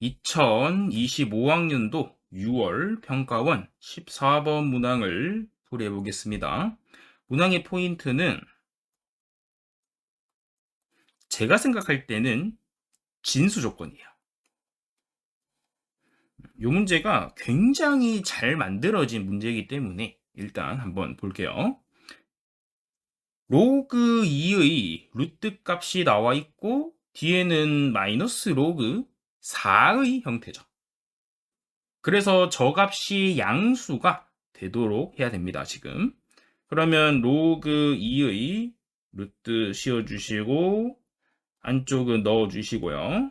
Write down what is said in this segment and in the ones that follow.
2025학년도 6월 평가원 14번 문항을 풀이해 보겠습니다. 문항의 포인트는 제가 생각할 때는 진수 조건이에요. 이 문제가 굉장히 잘 만들어진 문제이기 때문에 일단 한번 볼게요. 로그 2의 루트 값이 나와 있고 뒤에는 마이너스 로그 4의 형태죠. 그래서 저 값이 양수가 되도록 해야 됩니다, 지금. 그러면 로그 2의 루트 씌워주시고 안쪽은 넣어주시고요.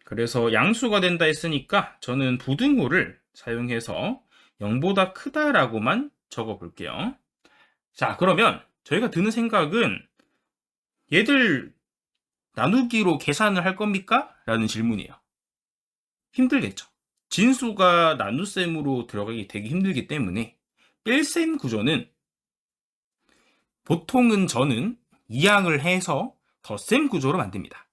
그래서 양수가 된다 했으니까 저는 부등호를 사용해서 0보다 크다라고만 적어 볼게요. 자, 그러면 저희가 드는 생각은 얘들 나누기로 계산을 할 겁니까? 라는 질문이에요. 힘들겠죠. 진수가 나눗셈으로 들어가기 되게 힘들기 때문에 1셈 구조는 보통은 저는 이항을 해서 덧셈 구조로 만듭니다.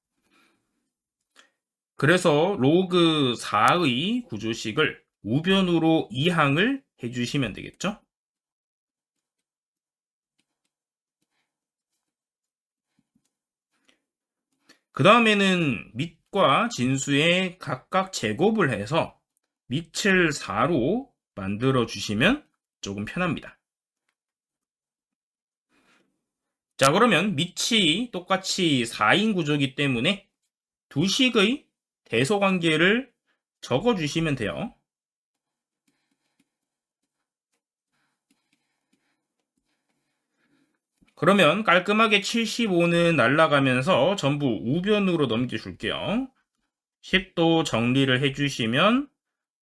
그래서 로그 4의 구조식을 우변으로 이항을 해주시면 되겠죠. 그 다음에는 밑과 진수의 각각 제곱을 해서 밑을 4로 만들어 주시면 조금 편합니다. 자, 그러면 밑이 똑같이 4인 구조이기 때문에 두 식의 대소관계를 적어 주시면 돼요. 그러면 깔끔하게 75는 날아가면서 전부 우변으로 넘겨줄게요. 10도 정리를 해주시면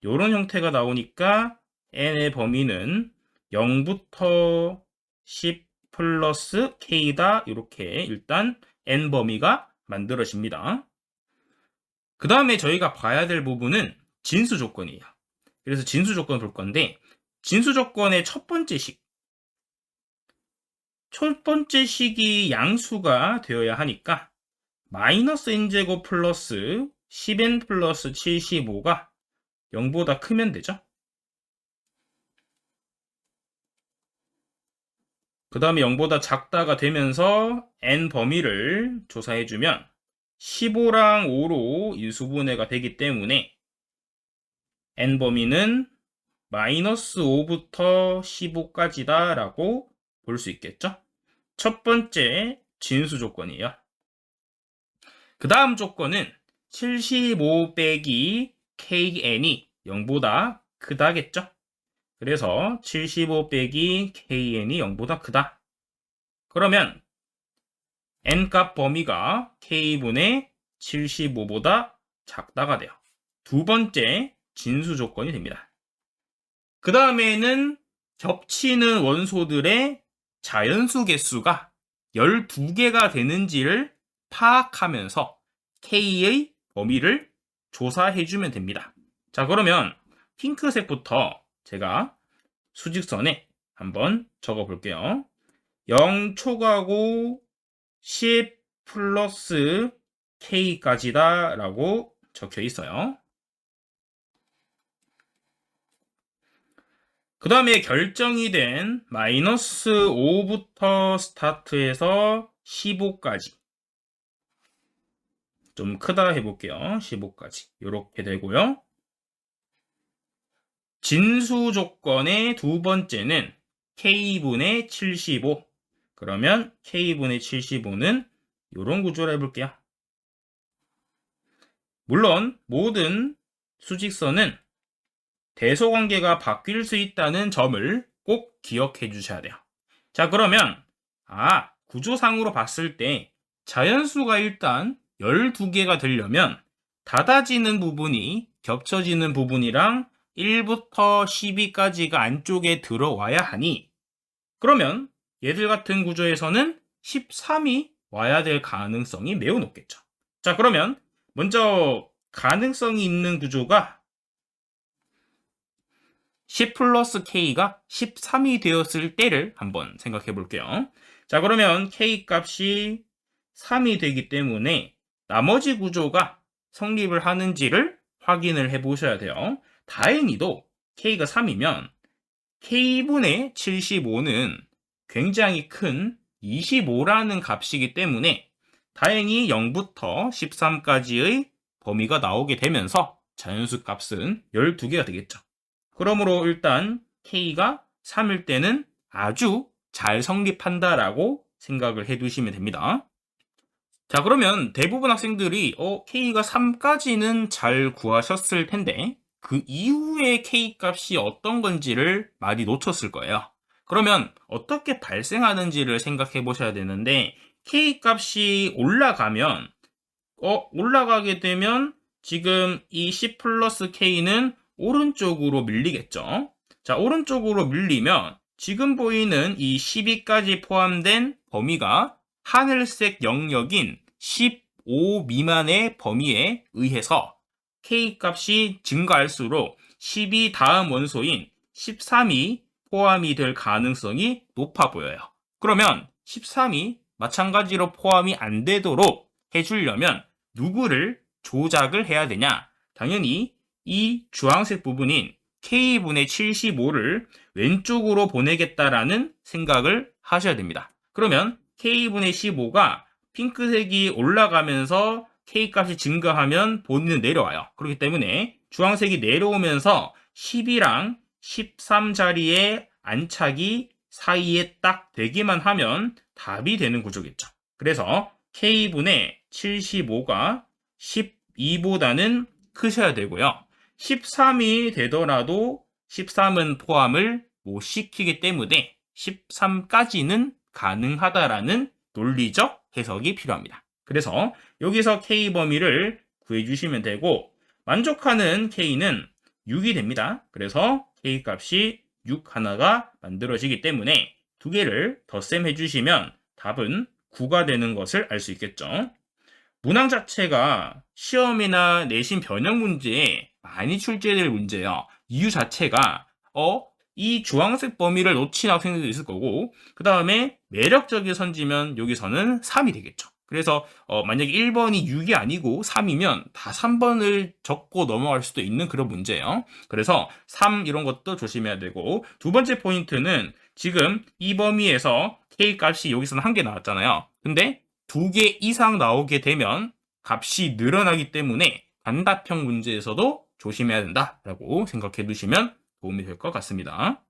이런 형태가 나오니까 n의 범위는 0부터 10 플러스 k다. 이렇게 일단 n 범위가 만들어집니다. 그 다음에 저희가 봐야 될 부분은 진수 조건이에요. 그래서 진수 조건을 볼 건데 진수 조건의 첫 번째 식이 양수가 되어야 하니까 마이너스 n제곱 플러스 10n 플러스 75가 0보다 크면 되죠. 그 다음에 0보다 작다가 되면서 n 범위를 조사해주면 15랑 5로 인수분해가 되기 때문에 n 범위는 마이너스 5부터 15까지다 라고 볼 수 있겠죠. 첫 번째 진수 조건이에요. 그 다음 조건은 75 빼기 kn이 0보다 크다겠죠. 그래서 75 빼기 kn이 0보다 크다. 그러면 n값 범위가 k분의 75보다 작다가 돼요. 두 번째 진수 조건이 됩니다. 그 다음에는 겹치는 원소들의 자연수 개수가 12개가 되는지를 파악하면서 k의 범위를 조사해주면 됩니다. 자, 그러면 핑크색부터 제가 수직선에 한번 적어 볼게요. 0 초과고 10 플러스 k까지다 라고 적혀 있어요. 그 다음에 결정이 된 마이너스 5부터 스타트해서 15까지 좀 크다 해볼게요. 15까지 이렇게 되고요. 진수 조건의 두 번째는 k분의 75. 그러면 k분의 75는 이런 구조로 해볼게요. 물론 모든 수직선은 대소관계가 바뀔 수 있다는 점을 꼭 기억해 주셔야 돼요. 자, 그러면 구조상으로 봤을 때 자연수가 일단 12개가 되려면 닫아지는 부분이 겹쳐지는 부분이랑 1부터 12까지가 안쪽에 들어와야 하니 그러면 얘들 같은 구조에서는 13이 와야 될 가능성이 매우 높겠죠. 자, 그러면 먼저 가능성이 있는 구조가 10 플러스 k가 13이 되었을 때를 한번 생각해 볼게요. 자, 그러면 k 값이 3이 되기 때문에 나머지 구조가 성립을 하는지를 확인을 해 보셔야 돼요. 다행히도 K가 3이면 K분의 75는 굉장히 큰 25라는 값이기 때문에 다행히 0부터 13까지의 범위가 나오게 되면서 자연수 값은 12개가 되겠죠. 그러므로 일단 K가 3일 때는 아주 잘 성립한다라고 생각을 해두시면 됩니다. 자, 그러면 대부분 학생들이 K가 3까지는 잘 구하셨을 텐데 그 이후에 K 값이 어떤 건지를 많이 놓쳤을 거예요. 그러면 어떻게 발생하는지를 생각해 보셔야 되는데 K 값이 올라가면 올라가게 되면 지금 이 C 플러스 K는 오른쪽으로 밀리겠죠. 자, 오른쪽으로 밀리면 지금 보이는 이 12까지 포함된 범위가 하늘색 영역인 15 미만의 범위에 의해서 K 값이 증가할수록 12 다음 원소인 13이 포함이 될 가능성이 높아 보여요. 그러면 13이 마찬가지로 포함이 안 되도록 해주려면 누구를 조작을 해야 되냐? 당연히 이 주황색 부분인 K분의 75를 왼쪽으로 보내겠다라는 생각을 하셔야 됩니다. 그러면 K분의 15가 핑크색이 올라가면서 K 값이 증가하면 본인은 내려와요. 그렇기 때문에 주황색이 내려오면서 10이랑 13 자리에 안착이 사이에 딱 되기만 하면 답이 되는 구조겠죠. 그래서 K분의 75가 12보다는 크셔야 되고요. 13이 되더라도 13은 포함을 못 시키기 때문에 13까지는 가능하다라는 논리적 해석이 필요합니다. 그래서 여기서 K 범위를 구해주시면 되고 만족하는 K는 6이 됩니다. 그래서 K 값이 6 하나가 만들어지기 때문에 두 개를 덧셈 해주시면 답은 9가 되는 것을 알 수 있겠죠. 문항 자체가 시험이나 내신 변형 문제에 많이 출제될 문제예요. 이유 자체가 이 주황색 범위를 놓친 학생들도 있을 거고 그 다음에 매력적인 선지면 여기서는 3이 되겠죠. 그래서 만약에 1번이 6이 아니고 3이면 다 3번을 적고 넘어갈 수도 있는 그런 문제예요. 그래서 3 이런 것도 조심해야 되고 두 번째 포인트는 지금 이 범위에서 K 값이 여기서는 1개 나왔잖아요. 근데 2개 이상 나오게 되면 값이 늘어나기 때문에 단답형 문제에서도 조심해야 된다라고 생각해 두시면 도움이 될 것 같습니다.